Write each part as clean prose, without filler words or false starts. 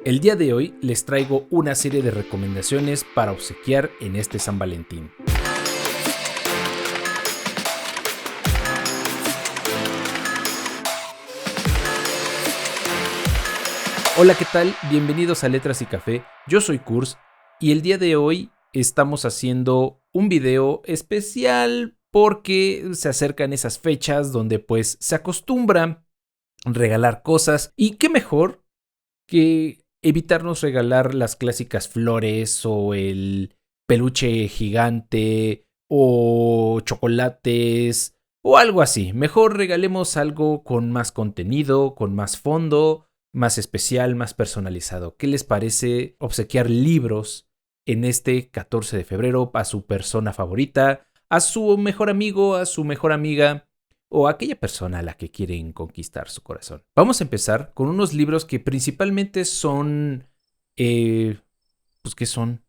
El día de hoy les traigo una serie de recomendaciones para obsequiar en este San Valentín. Hola, ¿qué tal? Bienvenidos a Letras y Café. Yo soy Kurs y el día de hoy estamos haciendo un video especial porque se acercan esas fechas donde pues se acostumbra regalar cosas y qué mejor que evitarnos regalar las clásicas flores o el peluche gigante o chocolates o algo así. Mejor regalemos algo con más contenido, con más fondo, más especial, más personalizado. ¿Qué les parece obsequiar libros en este 14 de febrero a su persona favorita, a su mejor amigo, a su mejor amiga? O a aquella persona a la que quieren conquistar su corazón? Vamos a empezar con unos libros que principalmente son... pues, ¿qué son?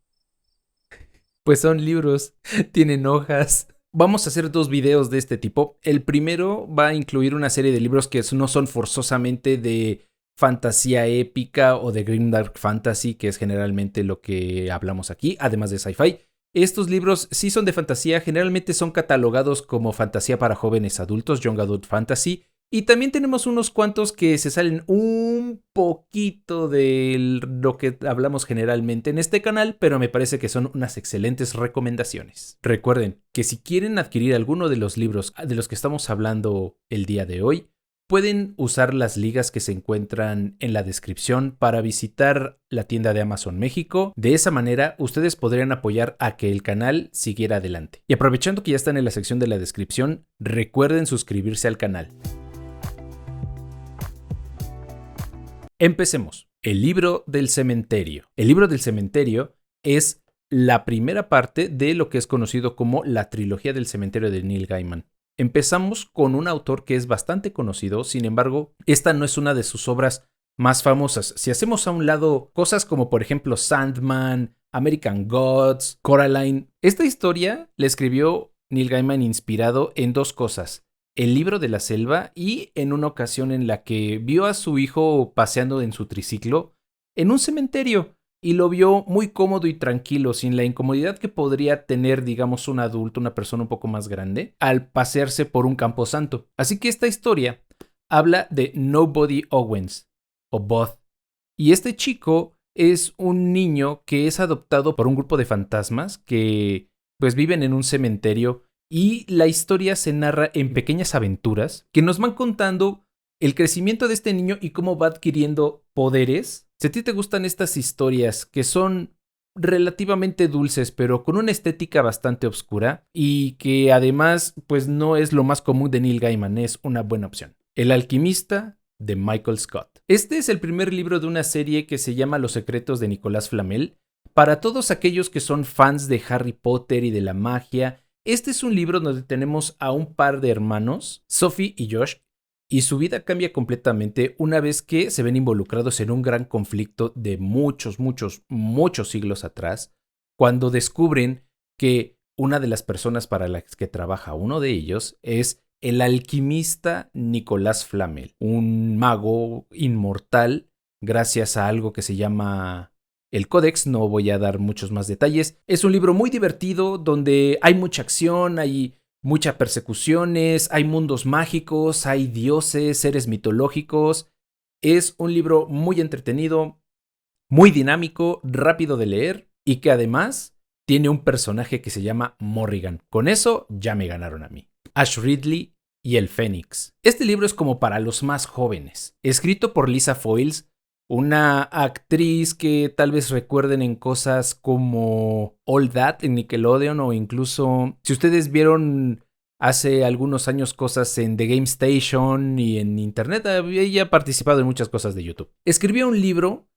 Pues son libros, tienen hojas. Vamos a hacer dos videos de este tipo. El primero va a incluir una serie de libros que no son forzosamente de fantasía épica o de grimdark fantasy, que es generalmente lo que hablamos aquí, además de sci-fi. Estos libros sí son de fantasía, generalmente son catalogados como fantasía para jóvenes adultos, Young Adult Fantasy, y también tenemos unos cuantos que se salen un poquito de lo que hablamos generalmente en este canal, pero me parece que son unas excelentes recomendaciones. Recuerden que si quieren adquirir alguno de los libros de los que estamos hablando el día de hoy, pueden usar las ligas que se encuentran en la descripción para visitar la tienda de Amazon México. De esa manera, ustedes podrían apoyar a que el canal siguiera adelante. Y aprovechando que ya están en la sección de la descripción, recuerden suscribirse al canal. Empecemos. El libro del cementerio. El libro del cementerio es la primera parte de lo que es conocido como la trilogía del cementerio de Neil Gaiman. Empezamos con un autor que es bastante conocido, sin embargo, esta no es una de sus obras más famosas. Si hacemos a un lado cosas como por ejemplo Sandman, American Gods, Coraline, esta historia la escribió Neil Gaiman inspirado en dos cosas: el libro de la selva y en una ocasión en la que vio a su hijo paseando en su triciclo en un cementerio y lo vio muy cómodo y tranquilo, sin la incomodidad que podría tener, digamos, un adulto, una persona un poco más grande, al pasearse por un camposanto. Así que esta historia habla de Nobody Owens, o Both, y este chico es un niño que es adoptado por un grupo de fantasmas que pues viven en un cementerio, y la historia se narra en pequeñas aventuras que nos van contando el crecimiento de este niño y cómo va adquiriendo poderes. Si a ti te gustan estas historias que son relativamente dulces, pero con una estética bastante oscura y que además pues no es lo más común de Neil Gaiman, es una buena opción. El alquimista de Michael Scott. Este es el primer libro de una serie que se llama Los secretos de Nicolás Flamel. Para todos aquellos que son fans de Harry Potter y de la magia, este es un libro donde tenemos a un par de hermanos, Sophie y Josh, y su vida cambia completamente una vez que se ven involucrados en un gran conflicto de muchos siglos atrás, cuando descubren que una de las personas para las que trabaja uno de ellos es el alquimista Nicolás Flamel, un mago inmortal gracias a algo que se llama el Códex. No voy a dar muchos más detalles. Es un libro muy divertido donde hay mucha acción, hay muchas persecuciones, hay mundos mágicos, hay dioses, seres mitológicos. Es un libro muy entretenido, muy dinámico, rápido de leer y que además tiene un personaje que se llama Morrigan. Con eso ya me ganaron a mí. Ash Ridley y el Fénix. Este libro es como para los más jóvenes. Escrito por Lisa Foiles, una actriz que tal vez recuerden en cosas como All That en Nickelodeon, o incluso si ustedes vieron hace algunos años cosas en The Game Station y en internet, ella ha participado en muchas cosas de YouTube. Escribió un libro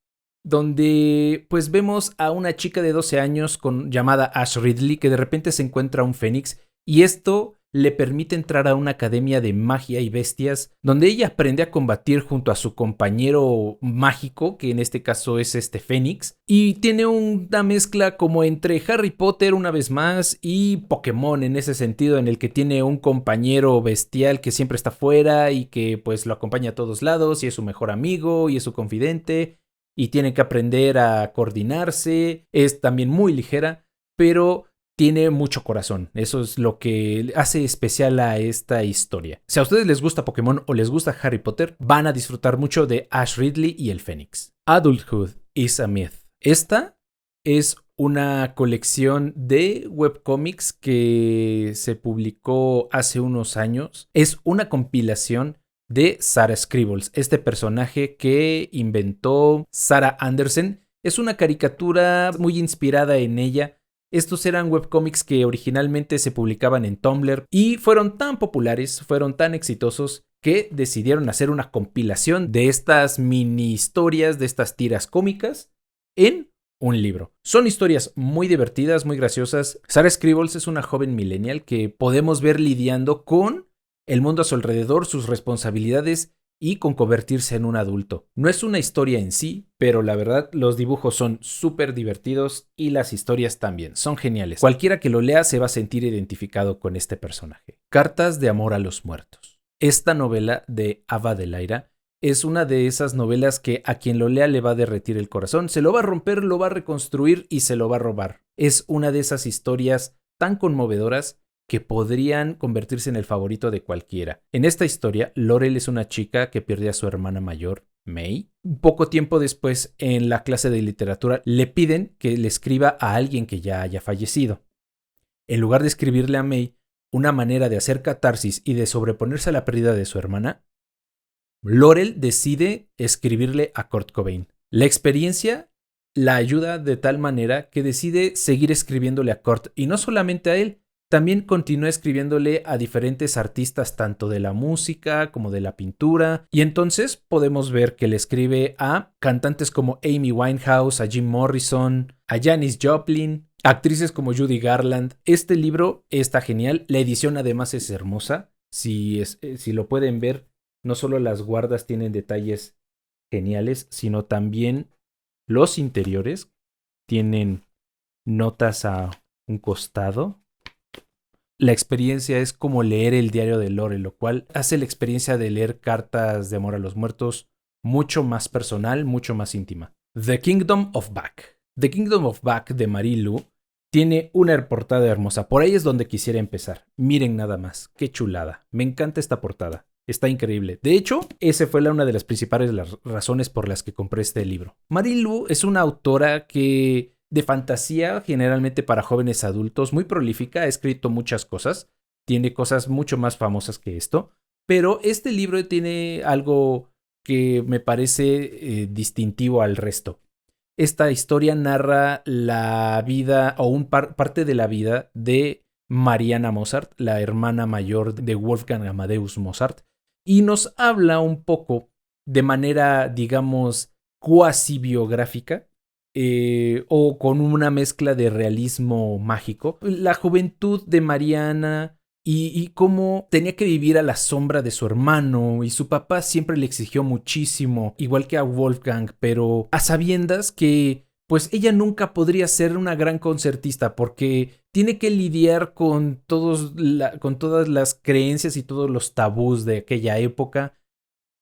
donde pues vemos a una chica de 12 años llamada Ash Ridley que de repente se encuentra un fénix, y esto le permite entrar a una academia de magia y bestias donde ella aprende a combatir junto a su compañero mágico, que en este caso es este Fénix, y tiene una mezcla como entre Harry Potter una vez más y Pokémon, en ese sentido, en el que tiene un compañero bestial que siempre está fuera y que pues lo acompaña a todos lados y es su mejor amigo y es su confidente. y tienen que aprender a coordinarse. Es también muy ligera, pero tiene mucho corazón. Eso es lo que hace especial a esta historia. Si a ustedes les gusta Pokémon o les gusta Harry Potter, van a disfrutar mucho de Ash Ridley y el Fénix. Adulthood is a Myth. Esta es una colección de webcomics que se publicó hace unos años. Es una compilación de Sarah Scribbles, este personaje que inventó Sarah Anderson. Es una caricatura muy inspirada en ella. Estos eran webcomics que originalmente se publicaban en Tumblr y fueron tan populares, fueron tan exitosos que decidieron hacer una compilación de estas mini historias, de estas tiras cómicas en un libro. Son historias muy divertidas, muy graciosas. Sarah Scribbles es una joven millennial que podemos ver lidiando con el mundo a su alrededor, sus responsabilidades y con convertirse en un adulto. No es una historia en sí, pero la verdad los dibujos son súper divertidos y las historias también, son geniales. Cualquiera que lo lea se va a sentir identificado con este personaje. Cartas de amor a los muertos. Esta novela de Ava de Lyra es una de esas novelas que a quien lo lea le va a derretir el corazón, se lo va a romper, lo va a reconstruir y se lo va a robar. Es una de esas historias tan conmovedoras que podrían convertirse en el favorito de cualquiera. En esta historia, Laurel es una chica que pierde a su hermana mayor, May. Poco tiempo después, en la clase de literatura, le piden que le escriba a alguien que ya haya fallecido. En lugar de escribirle a May una manera de hacer catarsis y de sobreponerse a la pérdida de su hermana, Laurel decide escribirle a Kurt Cobain. La experiencia la ayuda de tal manera que decide seguir escribiéndole a Kurt, y no solamente a él, también continúa escribiéndole a diferentes artistas tanto de la música como de la pintura, y entonces podemos ver que le escribe a cantantes como Amy Winehouse, a Jim Morrison, a Janis Joplin, actrices como Judy Garland. Este libro está genial, la edición además es hermosa, si lo pueden ver, no solo las guardas tienen detalles geniales, sino también los interiores tienen notas a un costado. La experiencia es como leer el diario de Laurel, lo cual hace la experiencia de leer cartas de amor a los muertos mucho más personal, mucho más íntima. The Kingdom of Back. The Kingdom of Back de Marie Lu tiene una portada hermosa. Por ahí es donde quisiera empezar. Miren nada más, qué chulada. Me encanta esta portada. Está increíble. De hecho, esa fue una de las principales razones por las que compré este libro. Marie Lu es una autora de fantasía, generalmente para jóvenes adultos, muy prolífica, ha escrito muchas cosas, tiene cosas mucho más famosas que esto, pero este libro tiene algo que me parece distintivo al resto. Esta historia narra la vida o parte de la vida de Mariana Mozart, la hermana mayor de Wolfgang Amadeus Mozart, y nos habla un poco de manera, digamos, cuasi biográfica, o con una mezcla de realismo mágico, la juventud de Mariana y cómo tenía que vivir a la sombra de su hermano, y su papá siempre le exigió muchísimo, igual que a Wolfgang, pero a sabiendas que pues ella nunca podría ser una gran concertista porque tiene que lidiar con todas las creencias y todos los tabús de aquella época,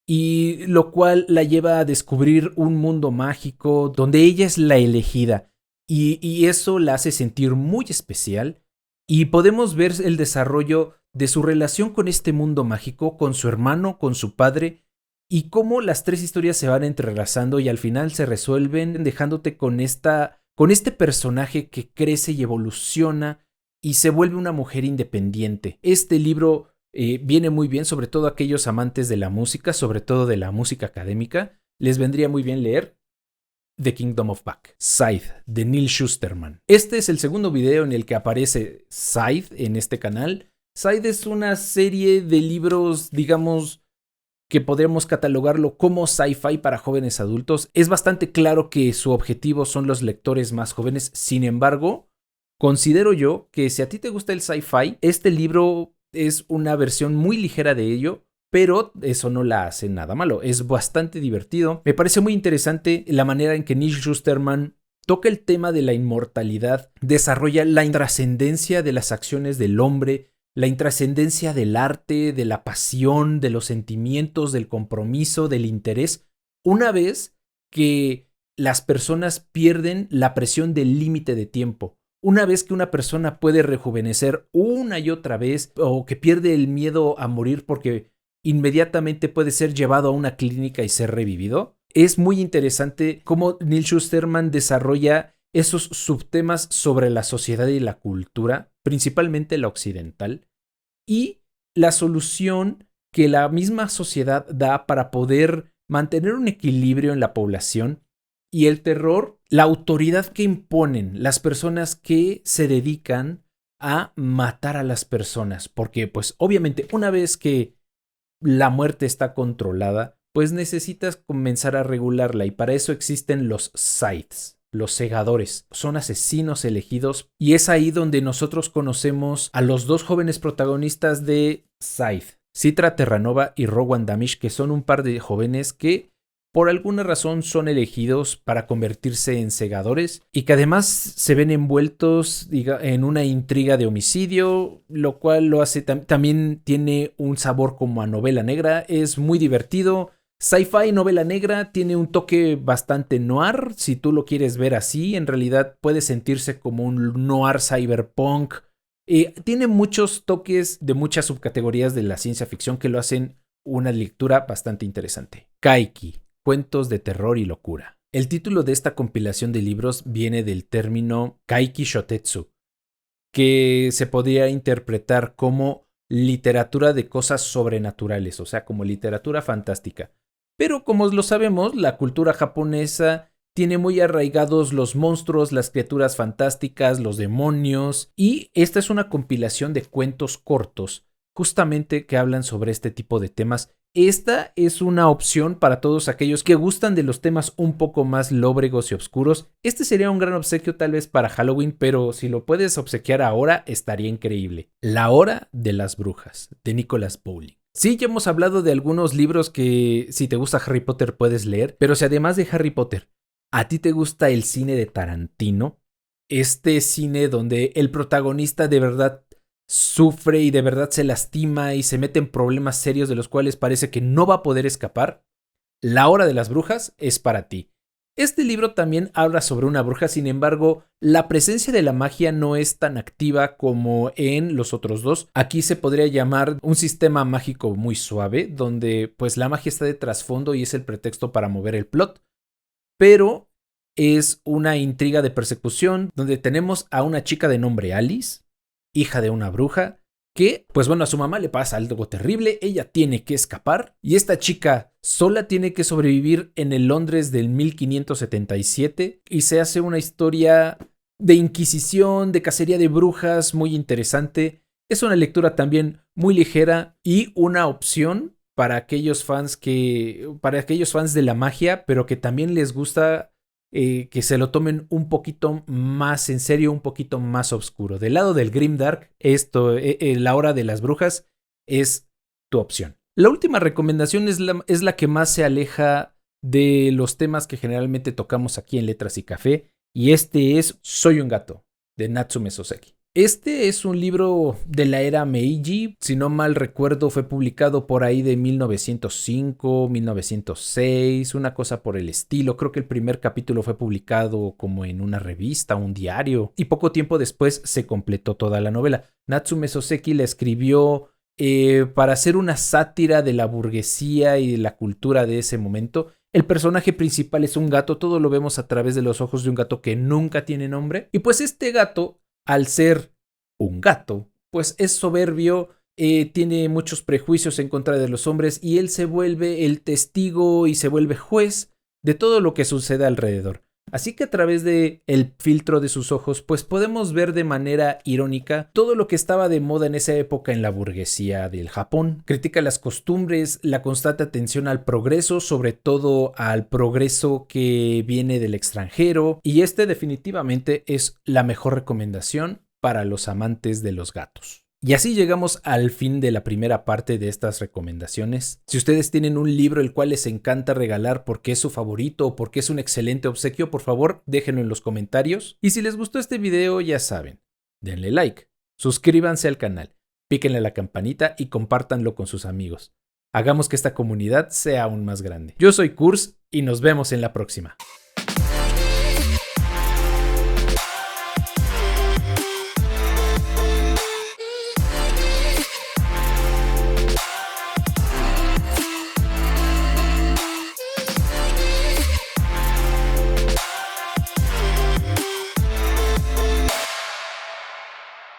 y lo cual la lleva a descubrir un mundo mágico donde ella es la elegida, y eso la hace sentir muy especial, y podemos ver el desarrollo de su relación con este mundo mágico, con su hermano, con su padre, y cómo las tres historias se van entrelazando y al final se resuelven dejándote con este personaje que crece y evoluciona y se vuelve una mujer independiente. Este libro viene muy bien, sobre todo a aquellos amantes de la música, sobre todo de la música académica. Les vendría muy bien leer The Kingdom of Back. Scythe, de Neal Shusterman. Este es el segundo video en el que aparece Scythe en este canal. Scythe es una serie de libros, digamos, que podríamos catalogarlo como sci-fi para jóvenes adultos. Es bastante claro que su objetivo son los lectores más jóvenes. Sin embargo, considero yo que si a ti te gusta el sci-fi, este libro es una versión muy ligera de ello, pero eso no la hace nada malo. Es bastante divertido. Me parece muy interesante la manera en que Neal Shusterman toca el tema de la inmortalidad, desarrolla la intrascendencia de las acciones del hombre, la intrascendencia del arte, de la pasión, de los sentimientos, del compromiso, del interés, una vez que las personas pierden la presión del límite de tiempo. Una vez que una persona puede rejuvenecer una y otra vez, o que pierde el miedo a morir porque inmediatamente puede ser llevado a una clínica y ser revivido, es muy interesante cómo Neal Shusterman desarrolla esos subtemas sobre la sociedad y la cultura, principalmente la occidental, y la solución que la misma sociedad da para poder mantener un equilibrio en la población, y el terror, la autoridad que imponen las personas que se dedican a matar a las personas, porque pues obviamente una vez que la muerte está controlada, pues necesitas comenzar a regularla, y para eso existen los scythes. Los segadores son asesinos elegidos, y es ahí donde nosotros conocemos a los dos jóvenes protagonistas de Scythe, Citra Terranova y Rowan Damish, que son un par de jóvenes que por alguna razón son elegidos para convertirse en segadores y que además se ven envueltos en una intriga de homicidio, lo cual lo hace también tiene un sabor como a novela negra. Es muy divertido. Sci-fi, novela negra, tiene un toque bastante noir, si tú lo quieres ver así. En realidad puede sentirse como un noir cyberpunk. Tiene muchos toques de muchas subcategorías de la ciencia ficción que lo hacen una lectura bastante interesante. Kaiki, cuentos de terror y locura. El título de esta compilación de libros viene del término Kaiki Shotetsu, que se podría interpretar como literatura de cosas sobrenaturales, o sea, como literatura fantástica. Pero como lo sabemos, la cultura japonesa tiene muy arraigados los monstruos, las criaturas fantásticas, los demonios, y esta es una compilación de cuentos cortos, justamente que hablan sobre este tipo de temas. Esta es una opción para todos aquellos que gustan de los temas un poco más lóbregos y oscuros. Este sería un gran obsequio tal vez para Halloween, pero si lo puedes obsequiar ahora estaría increíble. La hora de las brujas, de Nicholas Bowling. Sí, ya hemos hablado de algunos libros que si te gusta Harry Potter puedes leer, pero si además de Harry Potter a ti te gusta el cine de Tarantino, este cine donde el protagonista de verdad sufre y de verdad se lastima y se mete en problemas serios de los cuales parece que no va a poder escapar, La hora de las brujas es para ti. Este libro también habla sobre una bruja, sin embargo, la presencia de la magia no es tan activa como en los otros dos. Aquí se podría llamar un sistema mágico muy suave, donde pues la magia está de trasfondo y es el pretexto para mover el plot. Pero es una intriga de persecución donde tenemos a una chica de nombre Alice, hija de una bruja, que, pues bueno, a su mamá le pasa algo terrible, ella tiene que escapar y esta chica sola tiene que sobrevivir en el Londres del 1577 y se hace una historia de inquisición, de cacería de brujas muy interesante. Es una lectura también muy ligera y una opción para aquellos fans de la magia, pero que también les gusta que se lo tomen un poquito más en serio, un poquito más oscuro. Del lado del Grimdark, La hora de las brujas es tu opción. La última recomendación es la que más se aleja de los temas que generalmente tocamos aquí en Letras y Café, y este es Soy un gato, de Natsume Soseki. Este es un libro de la era Meiji, si no mal recuerdo fue publicado por ahí de 1905, 1906, una cosa por el estilo. Creo que el primer capítulo fue publicado como en una revista, un diario, y poco tiempo después se completó toda la novela. Natsume Soseki la escribió para hacer una sátira de la burguesía y de la cultura de ese momento. El personaje principal es un gato, todo lo vemos a través de los ojos de un gato que nunca tiene nombre, y pues este gato, al ser un gato, pues es soberbio, tiene muchos prejuicios en contra de los hombres y él se vuelve el testigo y se vuelve juez de todo lo que sucede alrededor. Así que a través de el filtro de sus ojos, pues podemos ver de manera irónica todo lo que estaba de moda en esa época en la burguesía del Japón. Critica las costumbres, la constante atención al progreso, sobre todo al progreso que viene del extranjero, y este definitivamente es la mejor recomendación para los amantes de los gatos. Y así llegamos al fin de la primera parte de estas recomendaciones. Si ustedes tienen un libro el cual les encanta regalar porque es su favorito o porque es un excelente obsequio, por favor déjenlo en los comentarios. Y si les gustó este video, ya saben, denle like, suscríbanse al canal, píquenle a la campanita y compártanlo con sus amigos. Hagamos que esta comunidad sea aún más grande. Yo soy Kurs y nos vemos en la próxima.